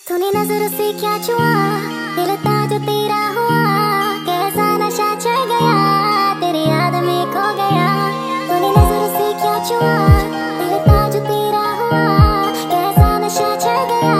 तूने नजर से क्या छुआ, दिल था जो तेरा हुआ, कैसा नशा चढ़ गया, तेरी याद में खो गया। तूने नजर से क्या छुआ, दिल था जो तेरा हुआ, कैसा नशा चढ़ गया,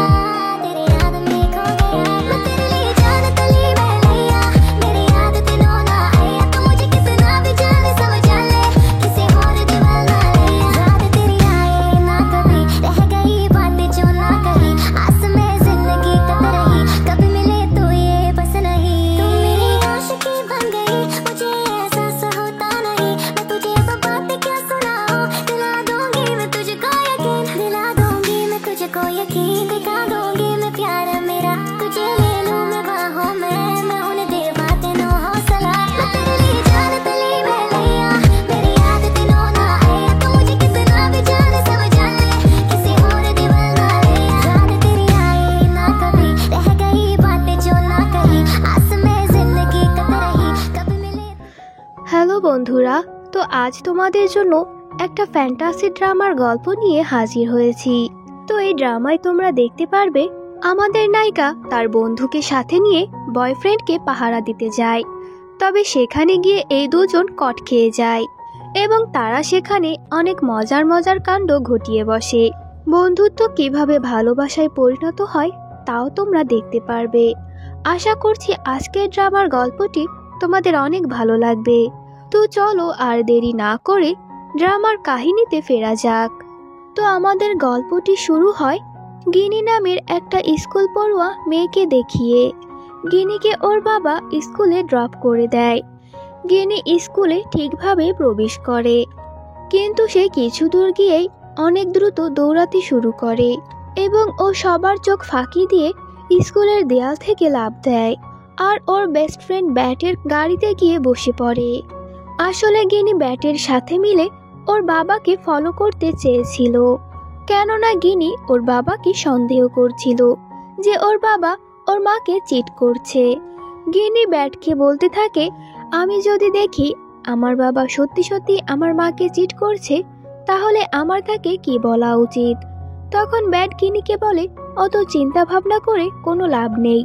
तेरी याद में खो गया। मैं तेरे लिए जान तली में लिया, मेरी याद तेनों ना आया, तू मुझे कितना भी जाने समझ ले, किसी और दीवाना लिया। याद तेरी आए ना कभी, रह गई बातें जो ना कही, आस में जिंदगी कट रही, कभी मिले तो ये बस नहीं। तू मेरी आशिकी बन गई, मुझे एहसास होता नहीं, मैं तुझे अब बातें क्या सुनाऊं, दिला दूंगी मैं तुझको यकीन, दिला दूंगी मैं तुझको यकीन, दिखा दूंगी मैं प्यार मेरा, तुझे ले लूं मैं बाहों में, मैं उन्हें दे बातें नो हौसला। मैं तेरे लिए जान तली में लिया, मेरी याद तेनों ना आया, तू मुझे कितना भी जाने समझ ले, किसी और दीवाना लिया। याद तेरी आई ना कभी, रह गई बातें जो ना कही, आस में जिंदगी कट रही, कभी मिले। হ্যালো বন্ধুরা, তো আজ তোমাদের জন্য একটা ফ্যান্টাসি ড্রামার গল্প নিয়ে হাজির হয়েছি। তো এই ড্রামায় তোমরা দেখতে পারবে আমাদের নায়িকা তার বন্ধুকে সাথে নিয়ে বয়ফ্রেন্ডকে পাহারা দিতে যায়। তবে সেখানে গিয়ে এই দুজন কট খেয়ে যায় এবং তারা সেখানে অনেক মজার মজার কাণ্ড ঘটিয়ে বসে। বন্ধুত্ব কিভাবে ভালোবাসায় পরিণত হয় তাও তোমরা দেখতে পারবে। আশা করছি আজকের ড্রামার গল্পটি তোমাদের অনেক ভালো লাগবে। তো চলো আর দেরি না করে ড্রামার কাহিনীতে ফেরা যাক। তো আমাদের গল্পটি শুরু হয় গিনি নামের একটা স্কুল পড়ুয়া মেয়েকে দেখিয়ে। গিনিকে ওর বাবা স্কুলে ড্রপ করে দেয়। গিনি স্কুলে ঠিকভাবে প্রবেশ করে, কিন্তু সে কিছু দূর গিয়েই অনেক দ্রুত দৌড়াতে শুরু করে এবং ও সবার চোখ ফাঁকি দিয়ে স্কুলের দেয়াল থেকে লাফ দেয় আর ওর বেস্ট ফ্রেন্ড ব্যাটের গাড়িতে গিয়ে বসে পড়ে। আসলে গিনি ব্যাটের সাথে মিলে ওর বাবাকে ফলো করতে চেয়েছিল, কেননা গিনি ওর বাবাকে সন্দেহ করছিল যে ওর বাবা ওর মাকে চিট করছে। গিনি ব্যাটকে বলতে থাকে, আমি যদি দেখি আমার বাবা সত্যি সত্যি আমার মাকে চিট করছে তাহলে আমার তাকে কি বলা উচিত। তখন ব্যাট গিনিকে বলে, অত চিন্তা ভাবনা করে কোনো লাভ নেই,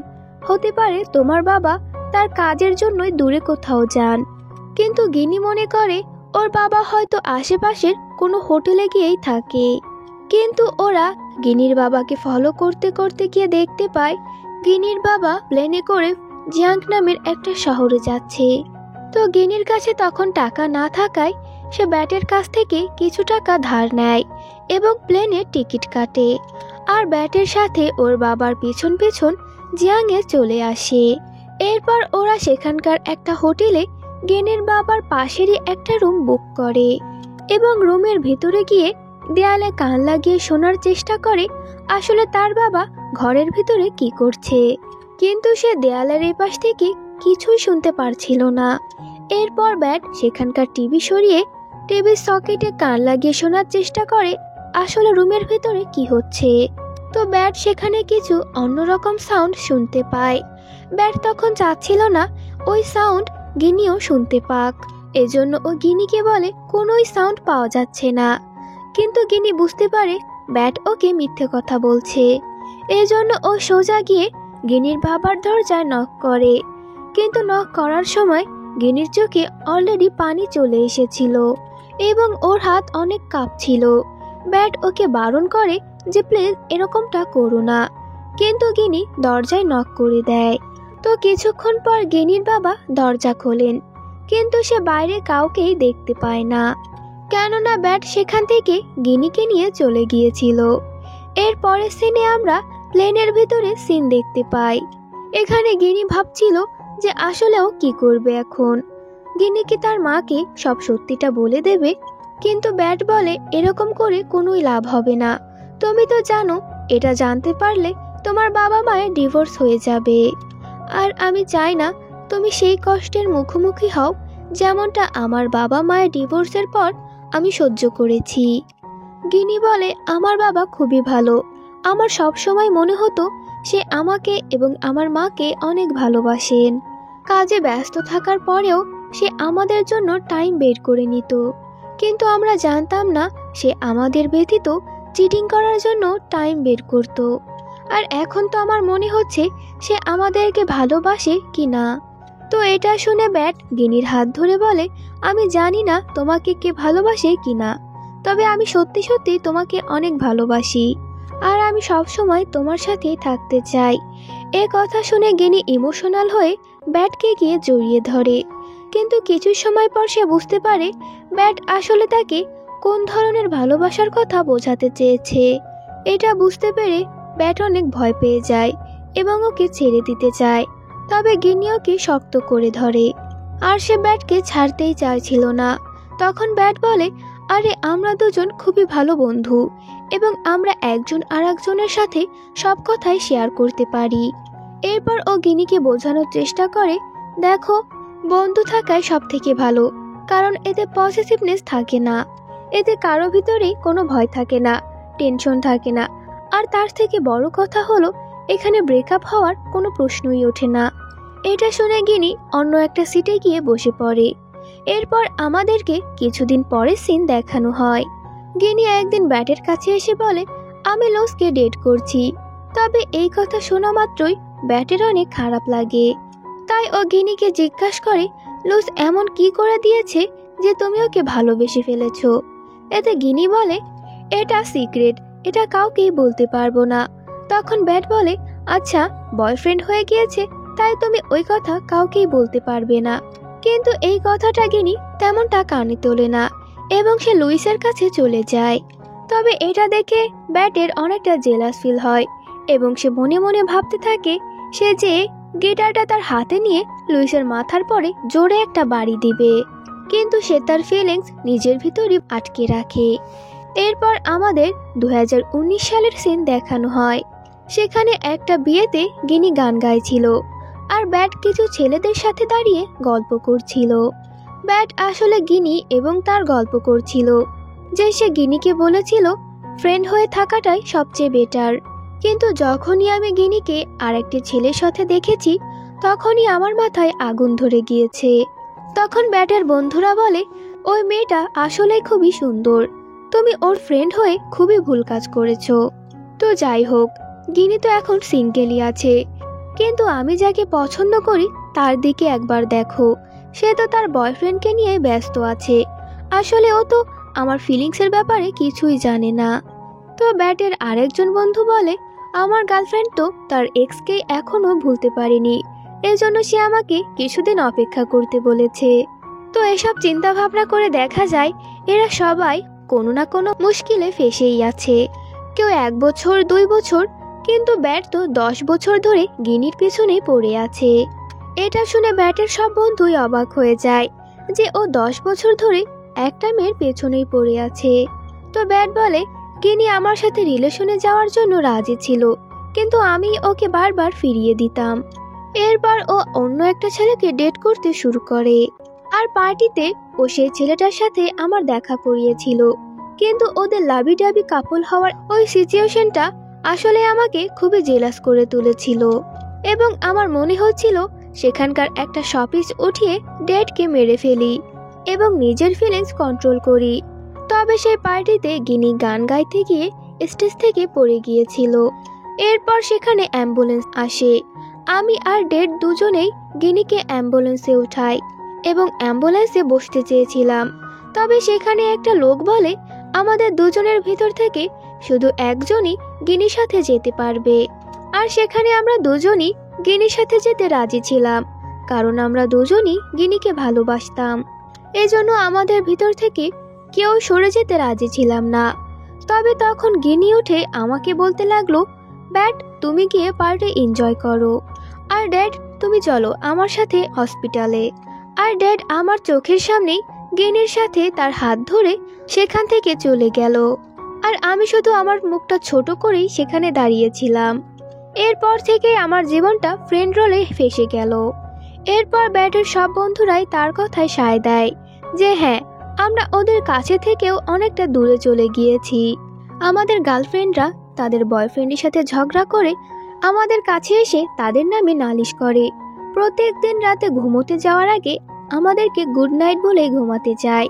হতে পারে তোমার বাবা তার কাজের জন্যই দূরে কোথাও যান। কিন্তু গিনি মনে করে ওর বাবা হয়তো আশেপাশের কোনো হোটেলে গিয়েই থাকে। কিন্তু ওরা গিনির বাবাকে ফলো করতে করতে গিয়ে দেখতে পায় গিনির বাবা প্লেনে করে জিয়াং নামের একটা শহরে যাচ্ছে। তো গিনির কাছে তখন টাকা না থাকায় সে ব্যাটের কাছ থেকে কিছু টাকা ধার নেয় এবং প্লেনের টিকিট কাটে আর ব্যাটের সাথে ওর বাবার পিছন পিছন জিয়াংয়ে চলে আসে। এরপর ওরা সেখানকার একটা হোটেলে গিনির বাবার পাশেরই একটা রুম বুক করে এবং রুমের ভিতরে গিয়ে দেয়ালে কান লাগিয়ে শোনার চেষ্টা করে আসলে তার বাবা ঘরের ভিতরে কি করছে, কিন্তু সে দেয়ালের এপাশ থেকে কিছুই শুনতে পারছিল না। এরপর ব্যাট সেখানকার টিভি সরিয়ে টিভির সকেটে কান লাগিয়ে শোনার চেষ্টা করে আসলে রুমের ভিতরে কি হচ্ছে। তো ব্যাট সেখানে কিছু অন্যরকম সাউন্ড শুনতে পায়। ব্যাট তখন চাচ্ছিল না ওই সাউন্ড গিনিও শুনতে পাক, এজন্য ও গিনিকে বলে কোনোই সাউন্ড পাওয়া যাচ্ছে না। কিন্তু গিনি বুঝতে পারে ব্যাট ওকে মিথ্যে কথা বলছে, এজন্য ও সোজা গিয়ে গিনির বাবার দরজায় নক করে। কিন্তু নক করার সময় গিনির চোখে অলরেডি পানি চলে এসেছিল এবং ওর হাত অনেক কাঁপছিল। ব্যাট ওকে বারণ করে যে প্লিজ এরকমটা করো না, কিন্তু গিনি দরজায় নক করে দেয়। তো কিছুক্ষণ পর গিনির বাবা দরজা খোলেন, কিন্তু সে বাইরে কাউকেই দেখতে পায় না, কেননা ব্যাট সেখান থেকে গিনিকে নিয়ে চলে গিয়েছিল। এর পরের সিনে আমরা প্লেনের ভিতরে সিন দেখতে পাই। এখানে গিনি ভাবছিল যে আসলেও কি করবে এখন। গিনি কি তার মাকে সব সত্যিটা বলে দেবে, কিন্তু ব্যাট বলে এরকম করে কোনোই লাভ হবে না, তুমি তো জানো এটা জানতে পারলে তোমার বাবা মায়ের ডিভোর্স হয়ে যাবে, আর আমি চাই না তুমি সেই কষ্টের মুখোমুখি হও যেমনটা আমার বাবা মায়ের ডিভোর্সের পর আমি সহ্য করেছি। গিনি বলে আমার বাবা খুবই ভালো, আমার সব সময় মনে হতো সে আমাকে এবং আমার মাকে অনেক ভালোবাসেন। কাজে ব্যস্ত থাকার পরেও সে আমাদের জন্য টাইম বের করে নিত, কিন্তু আমরা জানতাম না সে আমাদের ব্যতীত চিটিং করার জন্য টাইম বের করত। আর এখন তো আমার মনে হচ্ছে সে আমাদেরকে ভালোবাসে কি না। তো এটা শুনে ব্যাট গিনির হাত ধরে বলে, আমি জানি না তোমাকে কে ভালোবাসে কি না, তবে আমি সত্যি সত্যি তোমাকে অনেক ভালোবাসি আর আমি সব সময় তোমার সাথেই থাকতে চাই। এ কথা শুনে গিনি ইমোশনাল হয়ে ব্যাটকে গিয়ে জড়িয়ে ধরে। কিন্তু কিছু সময় পর সে বুঝতে পারে ব্যাট আসলে তাকে কোন ধরনের ভালোবাসার কথা বোঝাতে চেয়েছে। এটা বুঝতে পেরে ব্যাট অনেক ভয় পেয়ে যায় এবং ওকে ছেড়ে দিতে চায়। তবে গিনি ওকে শক্ত করে ধরে আর সে ব্যাটকে ছাড়তেই চাইছিল না। তখন ব্যাট বলে, আরে আমরা দুজন খুবই ভালো বন্ধু এবং আমরা একজন আরেকজনের সাথে সব কথাই শেয়ার করতে পারি। এরপর ও গিনিকে বোঝানোর চেষ্টা করে, দেখো বন্ধু থাকাই সব থেকে ভালো, কারণ এতে পজিটিভনেস থাকে না, এতে কারো ভিতরেই কোনো ভয় থাকে না, টেনশন থাকে না, আর তার থেকে বড় কথা হলো এখানে ব্রেকআপ হওয়ার কোনো প্রশ্নই ওঠে না। এটা শুনে গিনি অন্য একটা সিটে গিয়ে বসে পড়ে। এরপর আমাদেরকে কিছুদিন পরে সিন দেখানো হয়। গিনি একদিন ব্যাটের কাছে এসে বলে, আমি লুসকে ডেট করছি। তবে এই কথা শোনা মাত্রই ব্যাটের অনেক খারাপ লাগে। তাই ও গিনিকে জিজ্ঞাসা করে, লুস এমন কি করে দিয়েছে যে তুমি ওকে ভালোবেসে ফেলেছো? এতে গিনি বলে, এটা সিক্রেট, এটা কাউকেই বলতে পারবো না। তখন ব্যাট বলে, আচ্ছা বয়ফ্রেন্ড হয়ে গিয়েছে তাই তুমি ওই কথা কাউকেই বলতে পারবে না। কিন্তু এই কথাটা গিনি তেমনটা কানে তোলে না এবং সে লুইসের কাছে চলে যায়। তবে এটা দেখে ব্যাটের অনেকটা জেলাস ফিল হয় এবং সে মনে মনে ভাবতে থাকে সে যে গিটারটা তার হাতে নিয়ে লুইসের মাথার পরে জোরে একটা বাড়ি দিবে, কিন্তু সে তার ফিলিংস নিজের ভিতরে আটকে রাখে। এরপর আমাদের 2019 সালের সিন দেখানো হয়। সেখানে একটা বিয়েতে গিনি গান গাইছিল আর ব্যাট কিছু ছেলেদের সাথে দাঁড়িয়ে গল্প করছিল। ব্যাট আসলে গিনি এবং তার গল্প করছিল যে সে গিনিকে বলেছিল ফ্রেন্ড হয়ে থাকাটাই সবচেয়ে বেটার। কিন্তু যখনই আমি গিনিকে আরেকটি ছেলের সাথে দেখেছি তখনই আমার মাথায় আগুন ধরে গিয়েছে। তখন ব্যাটের বন্ধুরা বলে, ওই মেয়েটা আসলে খুবই সুন্দর, তুমি ওর ফ্রেন্ড হয়ে খুবই ভুল কাজ করেছো। তো যাই হোক, গিনি তো এখন সিঙ্গেলই আছে, কিন্তু আমি যাকে পছন্দ করি তার দিকে একবার দেখো, সে তো তার বয়ফ্রেন্ডকে নিয়ে ব্যস্ত আছে। আসলে ও তো আমার ফিলিংসের ব্যাপারে কিছুই জানে না। তো ব্যাটের আরেকজন বন্ধু বলে, আমার গার্লফ্রেন্ড তো তার এক্সকে এখনো ভুলতে পারেনি, এজন্য সে আমাকে কিছুদিন অপেক্ষা করতে বলেছে। তো এসব চিন্তা ভাবনা করে দেখা যায় এরা সবাই কোনো না কোনো মুশকিলে ফেসেই আছে। কেউ 1 বছর 2 বছর, কিন্তু ব্যাট তো 10 বছর ধরে গিনির পিছনে পড়ে আছে। এটা শুনে ব্যাটের সব বন্ধুই অবাক হয়ে যায় যে ও 10 বছর ধরে একটা মেয়ের পেছনেই পড়ে আছে। তো ব্যাট বলে, গিনি আমার সাথে রিলেশনে যাওয়ার জন্য রাজি ছিল, কিন্তু আমি ওকে বারবার ফিরিয়ে দিতাম। এরপর ও অন্য একটা ছেলেকে ডেট করতে শুরু করে আর পার্টিতে ও সেই ছেলেটার সাথে আমার দেখা করিয়েছিল। কিন্তু ওদের লাভি ডাবি কাপল হওয়ার ওই সিচুয়েশনটা আসলে আমাকে খুবই জেলাস করে তুলেছিল এবং আমার মনে হচ্ছিল সেখানকার একটা শপিস উঠিয়ে ডেটকে মেরে ফেলি এবং নিজের ফিলিংস কন্ট্রোল করি। তবে সেই পার্টিতে গিনি গান গাইতে গিয়ে স্টেজ থেকে পড়ে গিয়েছিল। এরপর সেখানে অ্যাম্বুলেন্স আসে। আমি আর ডেট দুজনেই গিনিকে অ্যাম্বুলেন্সে উঠাই এবং অ্যাম্বুলেন্সে বসতে চেয়েছিলাম। তবে সেখানে একটা লোক বলে, আমাদের দুজনের ভিতর থেকে শুধু একজনই গিনির সাথে যেতে পারবে। আর সেখানে আমরা দুজনই গিনির সাথে যেতে রাজি ছিলাম, কারণ আমরা দুজনই গিনিকে ভালোবাসতাম। এজন্য আমাদের ভিতর থেকে কেউ সরে যেতে রাজি ছিলাম না। তবে তখন গিনি উঠে আমাকে বলতে লাগলো, ব্যাট তুমি গিয়ে পার্টি এনজয় করো, আর ড্যাড তুমি চলো আমার সাথে হসপিটালে। আর ড্যাড আমার চোখের সামনেই গিনির সাথে তার হাত ধরে সেখান থেকে চলে গেল আর আমি শুধু আমার মুখটা ছোট করেই সেখানে দাঁড়িয়েছিলাম। এরপর থেকে আমার জীবনটা ফ্রেন্ড রোলে ফেসে গেল। এরপর ব্যাটের সব বন্ধুরাই তার কথায় সায় দেয় যে হ্যাঁ, আমরা ওদের কাছে থেকেও অনেকটা দূরে চলে গিয়েছি। আমাদের গার্লফ্রেন্ডরা তাদের বয়ফ্রেন্ডের সাথে ঝগড়া করে আমাদের কাছে এসে তাদের নামে নালিশ করে। প্রত্যেক দিন রাতে ঘুমোতে যাওয়ার আগে আমাদেরকে গুড নাইট বলে ঘুমাতে চায়।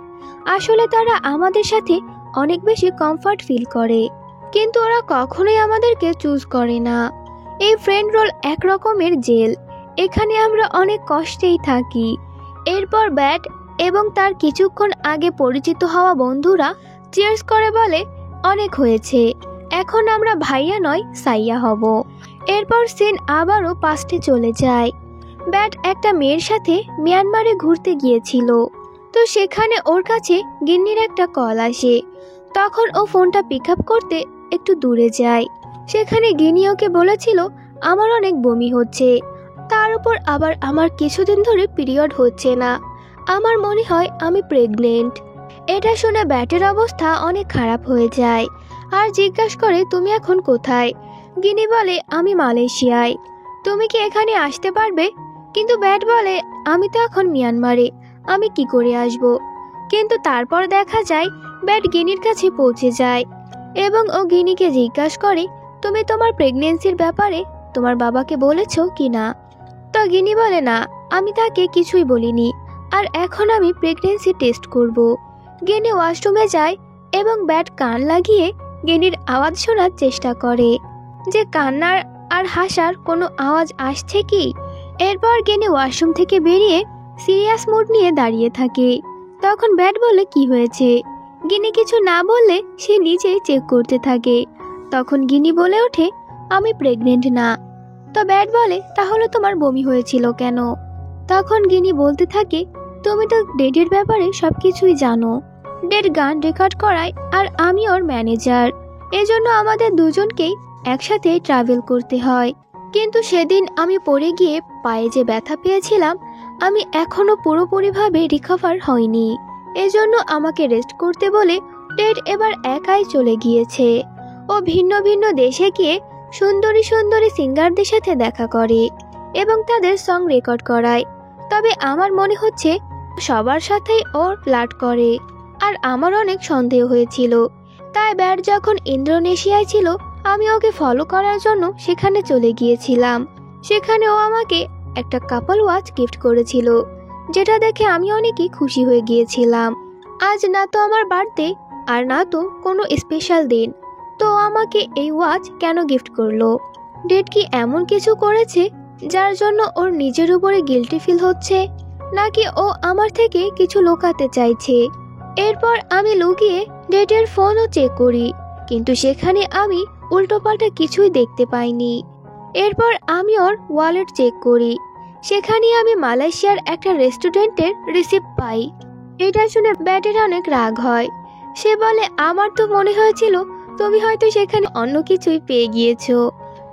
আসলে তারা আমাদের সাথে অনেক বেশি কমফর্ট ফিল করে, কিন্তু ওরা কখনোই আমাদেরকে চুজ করে না। এই ফ্রেন্ড রোল এক রকমের জেল, এখানে আমরা অনেক কষ্টেই থাকি। এরপর ব্যাট এবং তার কিছুক্ষণ আগে পরিচিত হওয়া বন্ধুরা চিয়ার্স করে বলে, অনেক হয়েছে, এখন আমরা ভাইয়া নয় সাইয়া হব। এরপর সিন আবারও পাস্টে চলে যায়। ব্যাট একটা মেয়ের সাথে মিয়ানমারে ঘুরতে গিয়েছিল, তো সেখানে ওর কাছে গিন্নির একটা কল আসে। তখন ও ফোনটা পিক আপ করতে একটু দূরে যায়। সেখানে গিনি ওকে বলেছিল, আমার অনেক বমি হচ্ছে, তার উপর আবার আমার কিছুদিন ধরে পিরিয়ড হচ্ছে না, আমার মনে হয় আমি প্রেগনেন্ট। এটা শুনে ব্যাটের অবস্থা অনেক খারাপ হয়ে যায় আর জিজ্ঞাসা করে, তুমি এখন কোথায়? গিনি বলে, আমি মালয়েশিয়ায়, তুমি কি এখানে আসতে পারবে? কিন্তু ব্যাট বলে, আমি তো এখন মিয়ানমারে, আমি কি করে আসব? কিন্তু তারপর দেখা যায় ব্যাট গিনির কাছে পৌঁছে যায় এবং ও গিনিকে জিজ্ঞাসা করে, তুমি তোমার প্রেগনেন্সির ব্যাপারে তোমার বাবাকে বলেছো কি না? তো গিনি বলে, না, আমি তাকে কিছুই বলিনি, আর এখন আমি প্রেগনেন্সি টেস্ট করব। গিনি ওয়াশরুমে যায় এবং ব্যাট কান লাগিয়ে গিনির আওয়াজ শোনার চেষ্টা করে যে কান্নার আর হাসার কোনো আওয়াজ আসছে কি। এরপর গিনি ওয়াশরুম থেকে বেরিয়ে সিরিয়াস মুড নিয়ে দাঁড়িয়ে থাকে। তখন ব্যাট বলে, কি হয়েছে? গিনি কিছু না বললে সে নিজেই চেক করতে থাকে। তখন গিনি বলে ওঠে, আমি প্রেগনেন্ট না। তো ব্যাট বলে, তাহলে তোমার বমি হয়েছিল কেন? তখন গিনি বলতে থাকে, তুমি তো ডেটের ব্যাপারে সবকিছুই জানো, ডেট গান রেকর্ড করায় আর আমি ওর ম্যানেজার, এজন্য আমাদের দুজনকেই একসাথে ট্রাভেল করতে হয়। কিন্তু সেদিন আমি পড়ে গিয়ে পায়ে যে ব্যথা পেয়েছিলাম, আমি এখনো পুরোপুরিভাবে রিকভার হয়নি, এজন্য আমাকে রেস্ট করতে বলে ডেট এবার একাই চলে গিয়েছে। ও ভিন্ন ভিন্ন দেশে গিয়ে সুন্দরী সুন্দরী সিঙ্গারদের সাথে দেখা করে এবং তাদের সং রেকর্ড করায়। তবে আমার মনে হচ্ছে সবার সাথেই ও ফ্লার্ট করে, আর আমার অনেক সন্দেহ হয়েছিল। তাই ব্যাট যখন ইন্দোনেশিয়ায় ছিল, আমি ওকে ফলো করার জন্য সেখানে চলে গিয়েছিলাম। সেখানে ও আমাকে একটা কাপল ওয়াচ গিফট করেছিল, যেটা দেখে আমি অনেকই খুশি হয়ে গিয়েছিলাম। আজ না তো আমার বার্থডে আর না তো কোনো স্পেশাল দিন, তো আমাকে এই ওয়াচ কেন গিফট করলো? ডেট কি এমন কিছু করেছে যার জন্য ওর নিজের উপরে গিল্টি ফিল হচ্ছে, নাকি ও আমার থেকে কিছু লুকাতে চাইছে? এরপর আমি লুকিয়ে ডেটের ফোনও চেক করি, কিন্তু সেখানে আমি উল্টোপাল্টা কিছুই দেখতে পাইনি। এরপর আমি ওর ওয়ালেট চেক করি, সেখানে আমি মালয়েশিয়ার একটা রেস্টুরেন্টের রিসিপ্ট পাই। এটা শুনে ব্যাটের অনেক রাগ হয়। সে বলে, আমার তো মনে হয়েছিল তুমি হয়তো সেখানে অন্য কিছুই পেয়ে গিয়েছো,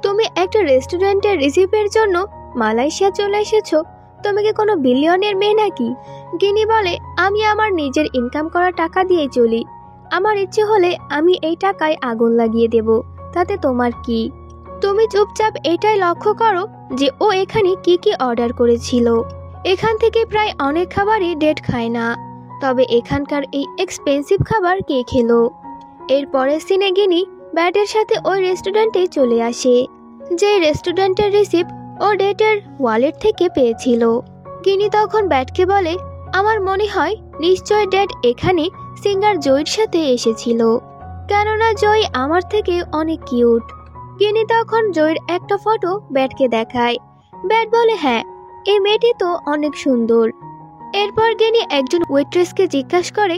তুমি একটা রেস্টুরেন্টের রিসিপ্টের জন্য মালয়েশিয়া চলে এসেছো, তুমি কি কোনো বিলিয়নের মেয়ে নাকি? গিনি বলে, আমি আমার নিজের ইনকাম করা টাকা দিয়ে চলি, আমার ইচ্ছে হলে আমি এই টাকায় আগুন লাগিয়ে দেব, তাতে তোমার কি? তুমি চুপচাপ এটাই লক্ষ্য করো যে ও এখানে কি কি অর্ডার করেছিল। এখান থেকে প্রায় অনেক খাবারই ডেট খায় না, তবে এখানকার এই এক্সপেন্সিভ খাবার কে খেলো? এরপরে সিনে গিনি ব্যাটের সাথে ওই রেস্টুরেন্টে চলে আসে, যে রেস্টুরেন্টের রিসিপ্ট ও ডেটের ওয়ালেট থেকে পেয়েছিল। গিনি তখন ব্যাটকে বলে, আমার মনে হয় নিশ্চয় ডেট এখানে সিঙ্গার জয়ের সাথে এসেছিল, কেননা জয় আমার থেকে অনেক কিউট। গিনি তখন জয়ের একটা ফটো ব্যাটকে দেখায়। ব্যাট বলে, হ্যাঁ, এই মেয়েটি তো অনেক সুন্দর। এরপর গিনি একজন ওয়েট্রেসকে জিজ্ঞাসা করে,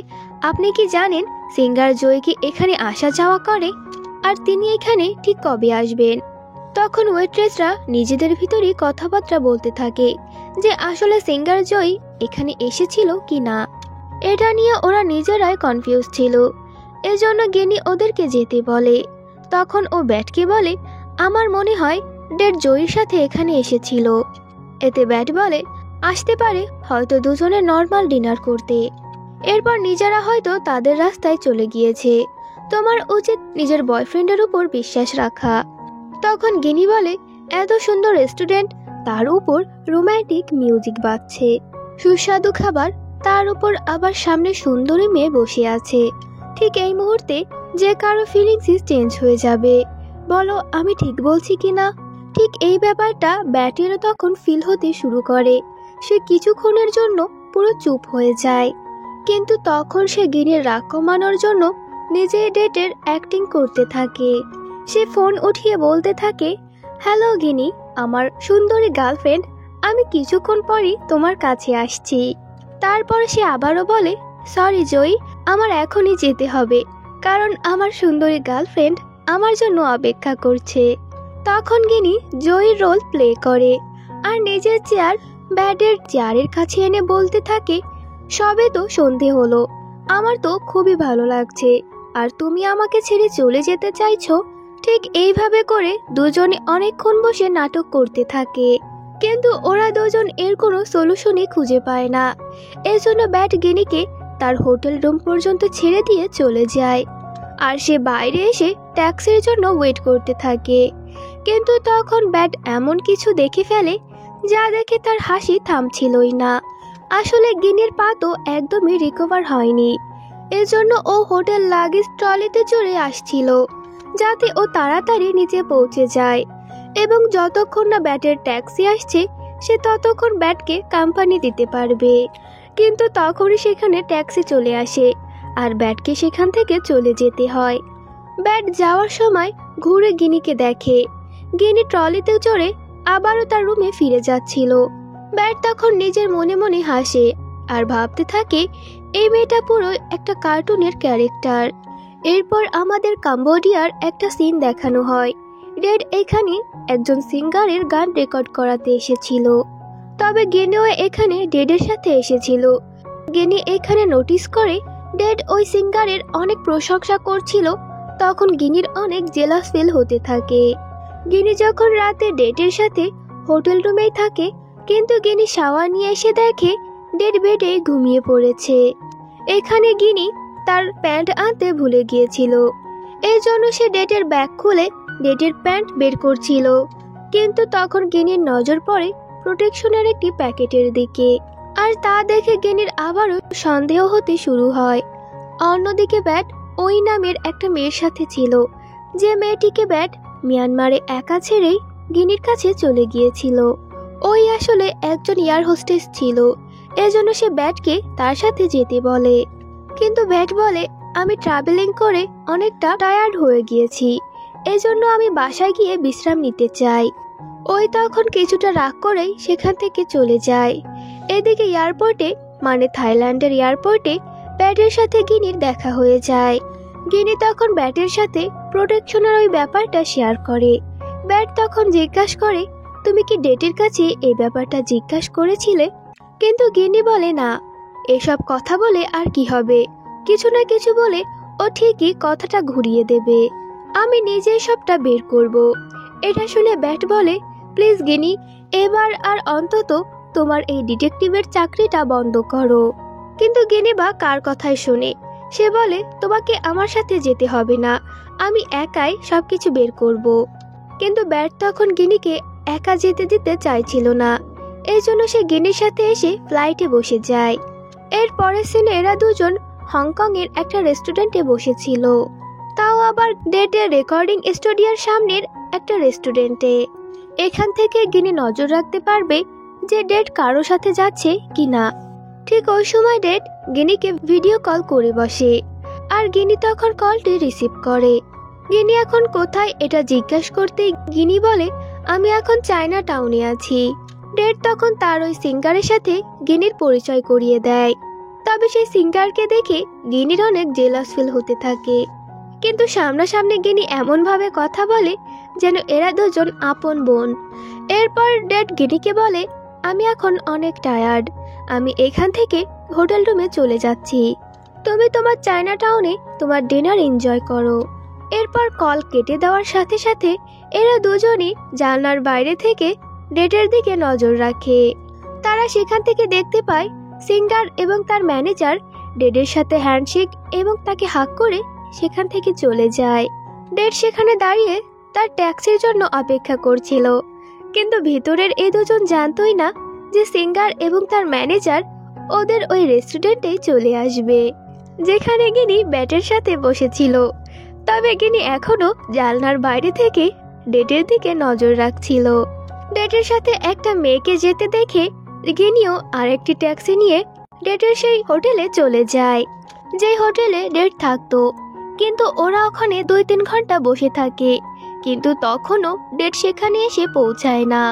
আপনি কি জানেন সিঙ্গার জয় কি এখানে আসা যাওয়া করে, আর তিনি এখানে ঠিক কবে আসবেন? তখন ওয়েট্রেসরা নিজেদের ভিতরেই কথাবার্তা বলতে থাকে যে আসলে সিঙ্গার জয় এখানে এসেছিল কি না। এটা নিয়ে ওরা নিজেরাই কনফিউজ ছিল, এজন্য গিনি ওদেরকে যেতে বলে। তখন ও ব্যাটকে বলে, আমার মনে হয় ডেট জয়ের সাথে এখানে এসেছিল। এতে ব্যাট বলে, আসতে পারে, হয়তো দুজনে নর্মাল ডিনার করতে। এরপর নিজেরা হয়তো তাদের রাস্তায় চলে গিয়েছে, তোমার উচিত নিজের বয়ফ্রেন্ডের উপর বিশ্বাস রাখা। তখন গিনি বলে, এত সুন্দর রেস্টুরেন্ট, তার উপর রোমান্টিক মিউজিক বাজছে, সুস্বাদু খাবার, তার উপর আবার সামনে সুন্দরী মেয়ে বসে আছে, ঠিক এই মুহূর্তে যে কারো ফিলিংসই চেঞ্জ হয়ে যাবে। বলো আমি ঠিক বলছি কিনা? ঠিক এই ব্যাপারটা ব্যাটেরও তখন ফিল হতে শুরু করে। সে কিছুক্ষণের জন্য পুরো চুপ হয়ে যায়, কিন্তু তখন সে গিনির রাগ কমানোর জন্য নিজে ডেটের অ্যাক্টিং করতে থাকে। সে ফোন উঠিয়ে বলতে থাকে, হ্যালো গিনি, আমার সুন্দরী গার্লফ্রেন্ড, আমি কিছুক্ষণ পরই তোমার কাছে আসছি। তারপর সে আবারও বলে, সরি জয়ী, আমার এখনই যেতে হবে, কারণ আমার সুন্দরী গার্লফ্রেন্ড আমার জন্য অপেক্ষা করছে। তখন গিনি জয়ীর রোল প্লে করে আর নিজের চেয়ার ব্যাটের চেয়ারের কাছে এনে বলতে থাকে, সবে তো সন্ধে হলো, আমার তো খুবই ভালো লাগছে, আর তুমি আমাকে ছেড়ে চলে যেতে চাইছো। ঠিক এইভাবে করে দুজনে অনেকক্ষণ বসে নাটক করতে থাকে, কিন্তু ওরা দুজন এর কোনো সলিউশনই খুঁজে পায় না। এজন্য ব্যাট গিনিকে তার হোটেল রুম পর্যন্ত ছেড়ে দিয়ে চলে যায়, আর সে বাইরে এসে ট্যাক্সির জন্য ওয়েট করতে থাকে। কিন্তু তখন ব্যাট এমন কিছু দেখে ফেলে যা দেখে তার হাসি থামছিলই না। আসলে গিনির পা তো একদমই রিকভার হয়নি, এজন্য ও হোটেল লাগেজ ট্রলিতে চড়ে আসছিল, যাতে ও তাড়াতাড়ি নিচে পৌঁছে যায়, এবং যতক্ষণ না ব্যাটের ট্যাক্সি আসছে সে ততক্ষণ ব্যাটকে কোম্পানি দিতে পারবে। কিন্তু তখনই সেখানে ট্যাক্সি চলে আসে আর ব্যাটকে সেখান থেকে চলে যেতে হয়। ব্যাট যাওয়ার সময় ঘুরে গিনিকে দেখে। গিনি ট্রলিতে চড়ে আবারও তার রুমে ফিরে যাচ্ছিল। ব্যাট তখন নিজের মনে মনে হাসে আর ভাবতে থাকে, এই মেয়েটা পুরো একটা কার্টুনের ক্যারেক্টার। এরপর আমাদের কম্বোডিয়ার একটা সিন দেখানো হয়। ডেড এখানে একজন সিঙ্গারের গান রেকর্ড করাতে এসেছিল, তবে গিনিও এখানে ডেডের সাথে এসেছিল। গিনি এখানে নোটিস করে ডেড ওই সিঙ্গারের অনেক প্রশংসা করছিল। তখন গিনির অনেক জেলাস ফিল হতে থাকে। গিনি যখন রাতে ডেডের সাথে হোটেল রুমেই থাকে, কিন্তু গিনি শাওয়ার নিয়ে এসে দেখে ডেড বেডে ঘুমিয়ে পড়েছে। এখানে গিনি তার প্যান্ট আনতে ভুলে গিয়েছিল, এই জন্য সে ডেডের ব্যাগ খুলে ডেডের প্যান্ট বের করছিল। কিন্তু তখন গিনির নজর পড়ে প্রোটেকশনের একটি প্যাকেটের দিকে, আর তা দেখে গিনির আবারও সন্দেহ হতে শুরু হয়। অন্যদিকে ব্যাট ওই নামের একটা মেয়ের সাথে ছিল, যে মেয়েটিকে ব্যাট মিয়ানমারে একা ছেড়েই গিনির কাছে চলে গিয়েছিল। ওই আসলে একজন এয়ার হোস্টেস ছিল, এজন্য সে ব্যাটকে তার সাথে যেতে বলে। কিন্তু ব্যাট বলে, আমি ট্রাভেলিং করে অনেকটা টায়ার্ড হয়ে গিয়েছি, এজন্য আমি বাসায় গিয়ে বিশ্রাম নিতে চাই। ওই তখন কিছুটা রাগ করেই সেখান থেকে চলে যায়। এদিকে এয়ারপোর্টে, মানে থাইল্যান্ডের এয়ারপোর্টে, ব্যাটের সাথে গিনির দেখা হয়ে যায়। গিনি তখন ব্যাটের সাথে প্রোটেকশনের ওই ব্যাপারটা শেয়ার করে। ব্যাট তখন জিজ্ঞাসা করে, তুমি কি ডেটের কাছে এই ব্যাপারটা জিজ্ঞাসা করেছিলে? কিন্তু গিনি বলে, না, এসব কথা বলে আর কি হবে, কিছু না কিছু বলে ও ঠিকই কথাটা ঘুরিয়ে দেবে, আমি নিজেই সবটা বের করব। এটা শুনে ব্যাট বলে, প্লিজ গিনি, এবার আর অন্তত তোমার এই ডিটেকটিভের চাকরিটা বন্ধ করো। কিন্তু গিনি বা কার কথাই শোনে, সে বলে, তোমাকে আমার সাথে যেতে হবে না, আমি একাই সবকিছু বের করব। কিন্তু ব্যাট তখন গিনিকে একা যেতে দিতে চাইছিল না, এই জন্য সে গিনির সাথে এসে ফ্লাইটে বসে যায়। এর পরের সিনে এরা দুজন হংকং এর একটা রেস্টুরেন্টে বসেছিল, তাও আবার ডেটের রেকর্ডিং স্টুডিওর সামনের একটা রেস্টুরেন্টে। এখান থেকে গিনি নজর রাখতে পারবে যে ডেট কারো সাথে যাচ্ছে কিনা। ঠিক ওই সময় ডেট গিনিকে ভিডিও কল করে বসে, আর গিনি তখন কলটি রিসিভ করে। গিনি এখন কোথায় এটা জিজ্ঞাসা করতে গিনি বলে, আমি এখন চায়না টাউনে আছি। ডেট তখন তার ওই সিঙ্গারের সাথে গিনির পরিচয় করিয়ে দেয়, তবে সেই সিঙ্গারকে দেখে গিনির অনেক জেলাস ফিল হতে থাকে। কিন্তু সামনাসামনি গিনি এমন ভাবে কথা বলে যেন এরা দুজন আপন বোন। এরপর ডেট গিনিকে বলে, আমি এখন অনেক টায়ার্ড, আমি এখান থেকে হোটেল রুমে চলে যাচ্ছি, তুমি তোমার চায়না টাউনে তোমার ডিনার এনজয় করো। এরপর কল কেটে দেওয়ার সাথে সাথে এরা দুজনই জানলার বাইরে থেকে ডেটের দিকে নজর রাখে। তারা সেখান থেকে দেখতে পায় সিঙ্গার এবং তার ম্যানেজার ডেটের সাথে হ্যান্ডশেক এবং তাকে হাক করে সেখান থেকে চলে যায়। ডেট সেখানে দাঁড়িয়ে তার ট্যাক্সির জন্য অপেক্ষা করছিল, কিন্তু ভিতরের এই দুজন জানতই না যে সিঙ্গার এবং তার ম্যানেজার ওদের ওই রেস্টুরেন্টে চলে আসবে, যেখানে গিনি ব্যাটের সাথে বসেছিল। তবে গিনি এখনো জানলার বাইরে থেকে ডেটের দিকে নজর রাখছিল। ডেটের সাথে একটা মেয়েকে যেতে দেখে গিনিও আরেকটি ট্যাক্সি নিয়ে ডেটের সেই হোটেলে চলে যায়, যে হোটেলে ডেট থাকতো। কিন্তু ওরা ওখানে 2-3 ঘন্টা বসে থাকে, কিন্তু তখনও ডেট সেখানে এসে পৌঁছায় না।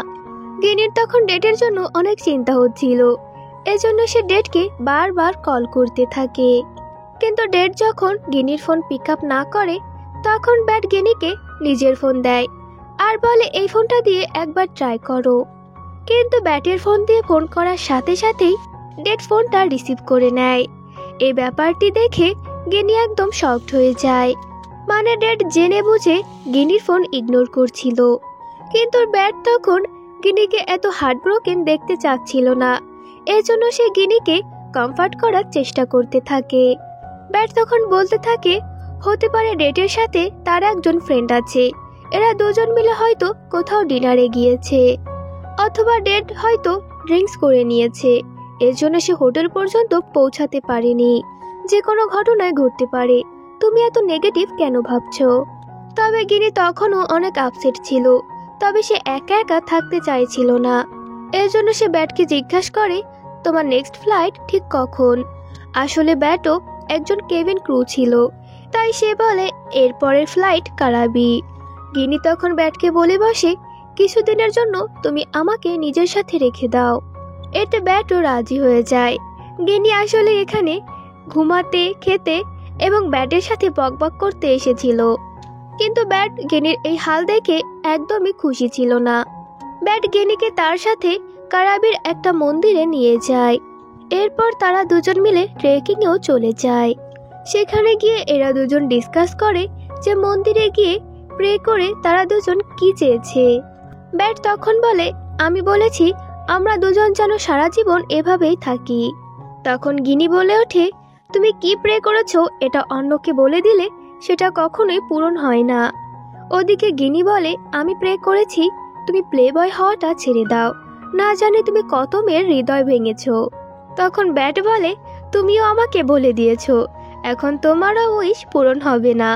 গিনির তখন ডেটের জন্য অনেক চিন্তা হচ্ছিল, এজন্য সে ডেটকে বারবার কল করতে থাকে। কিন্তু ডেট যখন গিনির ফোন পিক আপ না করে, তখন ব্যাট গিনিকে নিজের ফোন দেয় আর বলে এই ফোনটা দিয়ে একবার ট্রাই করো। কিন্তু ব্যাটের ফোন দিয়ে ফোন করার সাথে সাথেই ডেট ফোনটা রিসিভ করে নেয়। এই ব্যাপারটি দেখে গিনি একদম শকড হয়ে যায়, মানে ডেট জেনে বুঝে গিনির ফোন ইগনোর করছিল। কিন্তু ব্যাট তখন গিনিকে এত হার্টব্রোকেন দেখতে চাচ্ছিল না, এজন্য সে গিনিকে কমফর্ট করার চেষ্টা করতে থাকে। ব্যাট তখন বলতে থাকে হতে পারে ডেটের সাথে তার একজন ফ্রেন্ড আছে, এরা দুজন মিলে হয়তো কোথাও ডিনারে গিয়েছে, অথবা ডেট হয়তো ড্রিঙ্কস করে নিয়েছে, এর জন্য সে হোটেল পর্যন্ত পৌঁছাতে পারেনি। যে কোনো ঘটনায় ঘটতে পারে, তুমি এত নেগেটিভ কেন ভাবছো? তবে গিনি তখনও অনেক আপসেট ছিল, তবে সে একা একা থাকতে চাইছিল না। এর জন্য সে ব্যাটকে জিজ্ঞাসা করে তোমার নেক্সট ফ্লাইট ঠিক কখন? আসলে ব্যাটও একজন কেবিন ক্রু ছিল, তাই সে বলে এরপরের ফ্লাইট কারাবি। গিনি তখন ব্যাটকে বলে বসে কিছুদিনের জন্য তুমি আমাকে নিজের সাথে রেখে দাও। এতে ব্যাটও রাজি হয়ে যায়। গিনি আসলে এখানে ঘুমাতে, খেতে এবং ব্যাটের সাথে বকবক করতে এসেছিল, কিন্তু ব্যাট গিনির এই হাল দেখে একদমই খুশি ছিল না। ব্যাট গিনিকে তার সাথে কারাবির একটা মন্দিরে নিয়ে যায়। এরপর তারা দুজন মিলে ট্রেকিংয়েও চলে যায়। সেখানে গিয়ে এরা দুজন ডিসকাস করে যে মন্দিরে গিয়ে প্রে করে তারা দুজন কি চেয়েছে। ব্যাট তখন বলে আমি বলেছি আমরা দুজন যেন সারা জীবন এভাবেই থাকি। তখন গিনি বলে ওঠে তুমি কি প্রে করেছো এটা অন্যকে বলে দিলে সেটা কখনোই পূরণ হয় না। ওদিকে গিনি বলে আমি প্রে করেছি তুমি প্লে বয় হওয়াটা ছেড়ে দাও, না জানি তুমি কত মেয়ের হৃদয় ভেঙেছো। তখন ব্যাট বলে তুমিও আমাকে বলে দিয়েছো, এখন তোমারও উইশ পূরণ হবে না।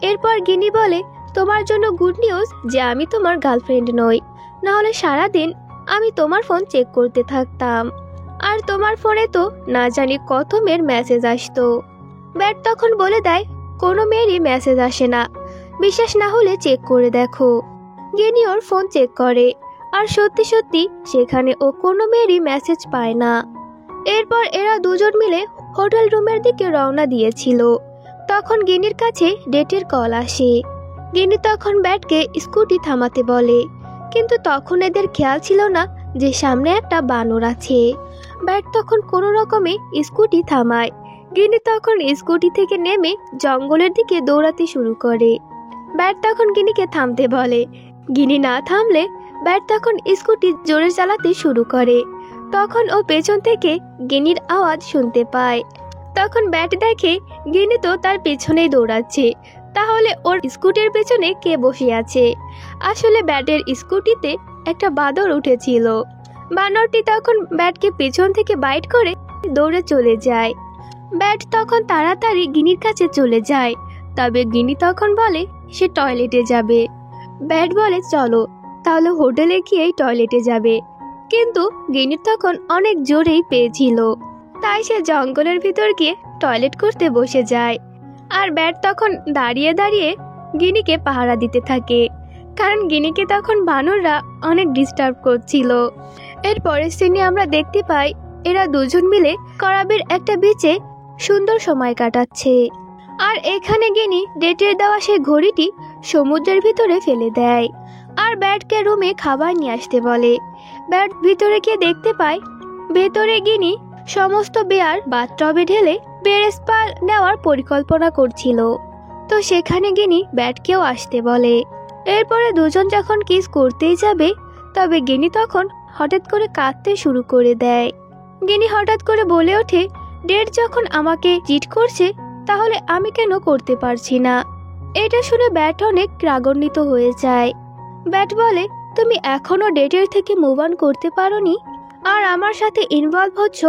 এরপর গিনি বলে তোমার জন্য গুড নিউজ যে আমি তোমার গার্লফ্রেন্ড নই, না হলে সারাদিন আমি তোমার ফোন চেক করতে থাকতাম, আর তোমার ফোনে তো না জানি কত মেয়ের মেসেজ আসতো। ব্যাট তখন বলে দেয় কোনো মেয়েরই মেসেজ আসে না, বিশ্বাস না হলে চেক করে দেখো। গিনি ওর ফোন চেক করে আর সত্যি সত্যি সেখানে ও কোনো মেয়েরই মেসেজ পায় না। এরপর এরা দুজন মিলে হোটেল রুমের দিকে রওনা দিয়েছিল। তখন গিনির কাছে ডেটের কল আসে। গিনি তখন ব্যাটকে স্কুটি থামাতে বলে, কিন্তু তখন এদের খেয়াল ছিল না যে সামনে একটা বানর আছে। ব্যাট তখন কোনো রকমে স্কুটি থামায়। গিনি তখন স্কুটি থেকে নেমে জঙ্গলের দিকে দৌড়াতে শুরু করে। ব্যাট তখন গিনিকে থামতে বলে, গিনি না থামলে ব্যাট তখন স্কুটি জোরে চালাতে শুরু করে। তখন ও পেছন থেকে গিনির আওয়াজ শুনতে পায়। তখন ব্যাট দেখে গিনি তো তার পেছনেই দৌড়াচ্ছে, তাহলে ওর স্কুটির পেছনে কে বসে আছে? আসলে ব্যাটের স্কুটিতে একটা বাদর উঠেছিল। বানরটি তখন ব্যাটকে পেছন থেকে বাইট করে দৌড়ে চলে যায়। ব্যাট তখন তাড়াতাড়ি গিনির কাছে চলে যায়, তবে গিনি তখন বলে সে টয়লেটে যাবে। ব্যাট বলে চলো তাহলে হোটেলে গিয়েই টয়লেটে যাবে, কিন্তু গিনির তখন অনেক জোরেই পেয়েছিল, তাই সে জঙ্গলের ভিতর গিয়ে টয়লেট করতে বসে যায়। আর ব্যাট তখন দাঁড়িয়ে দাঁড়িয়ে গিনিকে পাহারা দিতে থাকে, কারণ গিনিকে তখন বানররা অনেক ডিস্টার্ব করছিল। এর পরের সিনে আমরা দেখতে পাই এরা দুজন মিলে করাবির একটা বিচে সুন্দর সময় কাটাচ্ছে। আর এখানে গিনি ডেটের দেওয়া সেই ঘড়িটি সমুদ্রের ভিতরে ফেলে দেয় আর ব্যাটকে রুমে খাবার নিয়ে আসতে বলে। ব্যাট ভিতরে গিয়ে দেখতে পায় ভেতরে গিনি সমস্ত বেয়ার বাথটবে ঢেলে বেয়ার স্পা নেওয়ার পরিকল্পনা করছিল। তো সেখানে গিনি ব্যাটকেও আসতে বলে। এরপরে দুজন যখন কিস করতেই যাবে, তবে গিনি তখন হঠাৎ করে কাঁদতে শুরু করে দেয়। গিনি হঠাৎ করে বলে ওঠে ডেট যখন আমাকে চিট করছে তাহলে আমি কেন করতে পারছি না? এটা শুনে ব্যাট অনেক রাগান্বিত হয়ে যায়। ব্যাট বলে তুমি এখনো ডেটের থেকে মুভ অন করতে পারোনি আর আমার সাথে ইনভলভ হচ্ছ,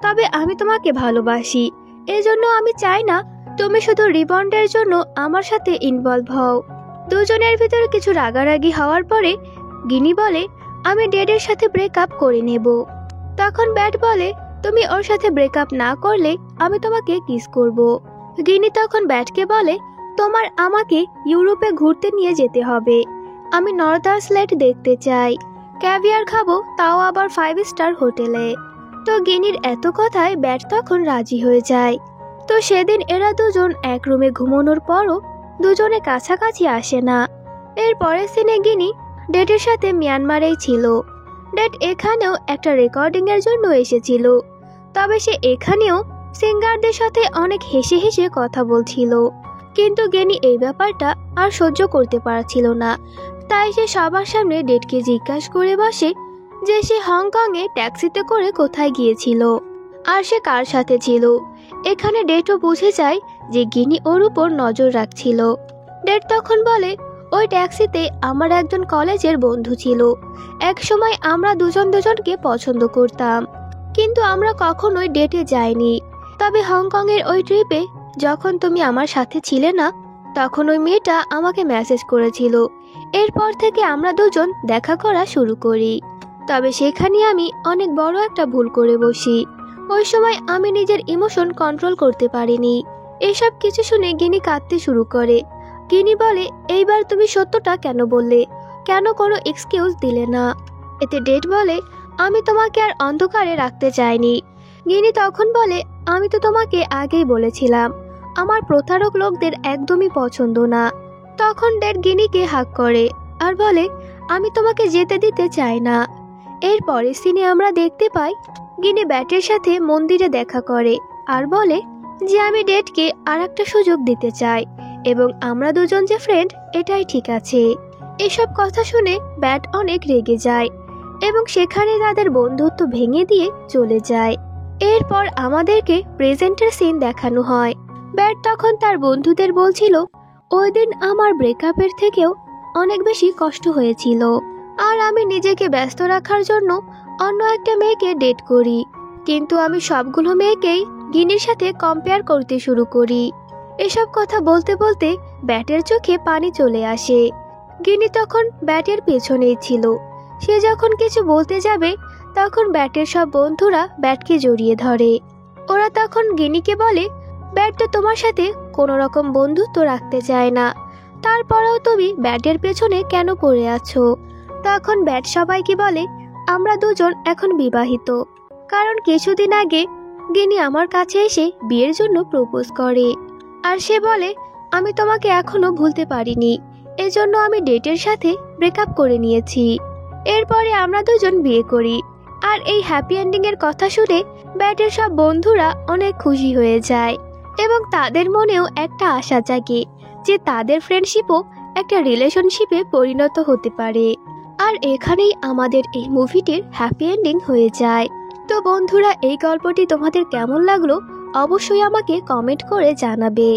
তবে আমি তোমাকে ভালোবাসি, এজন্য আমি চাই না তুমি শুধু রিবন্ডের জন্য আমার সাথে ইনভলভ হও। দুজনের ভিতরে কিছু রাগারাগি হওয়ার পরে গিনি বলে আমি ডেটের সাথে ব্রেকআপ করে নেব। তখন ব্যাট বলে তুমি ওর সাথে ব্রেকআপ না করলে আমি তোমাকে কিস করব। গিনি তখন ব্যাটকে বলে, তোমার আমাকে ইউরোপে ঘুরতে নিয়ে যেতে হবে। আমি নর্দার্ন স্লেট দেখতে চাই, ক্যাভিয়ার খাবো, তাও আবার 5 স্টার হোটেলে। তো গিনির এত কথায় ব্যাট তখন রাজি হয়ে যায়। তো সেদিন এরা দুজন এক রুমে ঘুমানোর পরও দুজনে কাছাকাছি আসে না। এর পরের সিনে গিনি ডেটের সাথে মিয়ানমারেই ছিল। ডেট এখানেও একটা রেকর্ডিং এর জন্য এসেছিল, তবে সে এখানেও সিঙ্গারদের সাথে অনেক হেসে হেসে কথা বলছিল। কিন্তু গেনি এই ব্যাপারটা আর সহ্য করতে পারছিল না, তাই সে সবার সামনে ডেটকে জিজ্ঞাসা করে বসে যে সে হংকংয়ে ট্যাক্সিতে করে কোথায় গিয়েছিল আর সে কার সাথে ছিল। এখানে ডেটও বুঝে যায় যে গিনি ওর উপর নজর রাখছিল। ডেট তখন বলে, ওই ট্যাক্সিতে আমার একজন কলেজের বন্ধু ছিল। এক সময় আমরা দুজন দুজনকে পছন্দ করতাম, কিন্তু আমরা কখনোই ডেটে যাইনি। তবে হংকংয়ের ওই ট্রিপে যখন তুমি আমার সাথে ছিলে না, তখন ওই মেয়েটা আমাকে মেসেজ করেছিল। এরপর থেকে আমরা দুজন দেখা করা শুরু করি। তবে সেখানে আমি অনেক বড় একটা ভুল করে বসি। ওই সময় আমি নিজের ইমোশন কন্ট্রোল করতে পারিনি। এসব কিছু শুনে গিনি কাঁদতে শুরু করে। গিনি বলে, এইবার তুমি সত্যটা কেন বললে, কেন কোনো এক্সকিউজ দিলে না? এতে ডেট বলে, আমি তোমাকে আর অন্ধকারে রাখতে চাইনি। গিনি তখন বলে, আমি তো তোমাকে আগেই বলেছিলাম আমার প্রতারক লোকদের একদমই পছন্দ না। তখন ডেট গিনিকে হাক করে আর বলে, আমি তোমাকে যেতে দিতে চাই না। এর পরের সিনে আমরা দেখতে পাই গিনি ব্যাটের সাথে মন্দিরে দেখা করে আর বলে যে আমি ডেটকে আর একটা সুযোগ দিতে চাই এবং আমরা দুজন যে ফ্রেন্ড এটাই ঠিক আছে। এসব কথা শুনে ব্যাট অনেক রেগে যায় এবং সেখানে তাদের বন্ধুত্ব ভেঙে দিয়ে চলে যায়। এরপর আমাদেরকে প্রেজেন্টের সিন দেখানো হয়। ব্যাট তখন তার বন্ধুদের বলছিল, ওই দিন আমার ব্রেকআপের থেকেও অনেক বেশি কষ্ট হয়েছিল আর আমি নিজেকে ব্যস্ত রাখার জন্য অন্য একটা মেয়েকে ডেট করি, কিন্তু আমি সবগুলো মেয়েকেই গিনির সাথে কম্পেয়ার করতে শুরু করি। এসব কথা বলতে বলতে ব্যাটের চোখে পানি চলে আসে। গিনি তখন ব্যাটের পেছনেই ছিল। সে যখন কিছু বলতে যাবে তখন ব্যাটের সব বন্ধুরা ব্যাটকে জড়িয়ে ধরে। ওরা তখন গিনিকে বলে, ব্যাট তো তোমার সাথে কোনো রকম বন্ধুত্ব রাখতে চায় না, তারপরেও তুমি ব্যাটের পেছনে কেন পড়ে আছো? তখন ব্যাট সবাইকে বলে, আমরা দুজন এখন বিবাহিত, কারণ কিছুদিন আগে গিনি আমার কাছে এসে বিয়ের জন্য প্রপোজ করে। আর সে বলে, আমি তোমাকে এখনো ভুলতে পারিনি, এজন্য আমি ডেটের সাথে ব্রেকআপ করে নিয়েছি। এরপরে আমরা দুজন বিয়ে করি। আর এই হ্যাপি এন্ডিং এর কথা শুনে ব্যাটের সব বন্ধুরা অনেক খুশি হয়ে যায় এবং তাদের মনেও একটা আশা জাগে যে তাদের ফ্রেন্ডশিপও একটা রিলেশনশিপে পরিণত হতে পারে। আর এখানেই আমাদের এই মুভিটির হ্যাপি এন্ডিং হয়ে যায়। তো বন্ধুরা, এই গল্পটি তোমাদের কেমন লাগলো অবশ্যই আমাকে কমেন্ট করে জানাবে।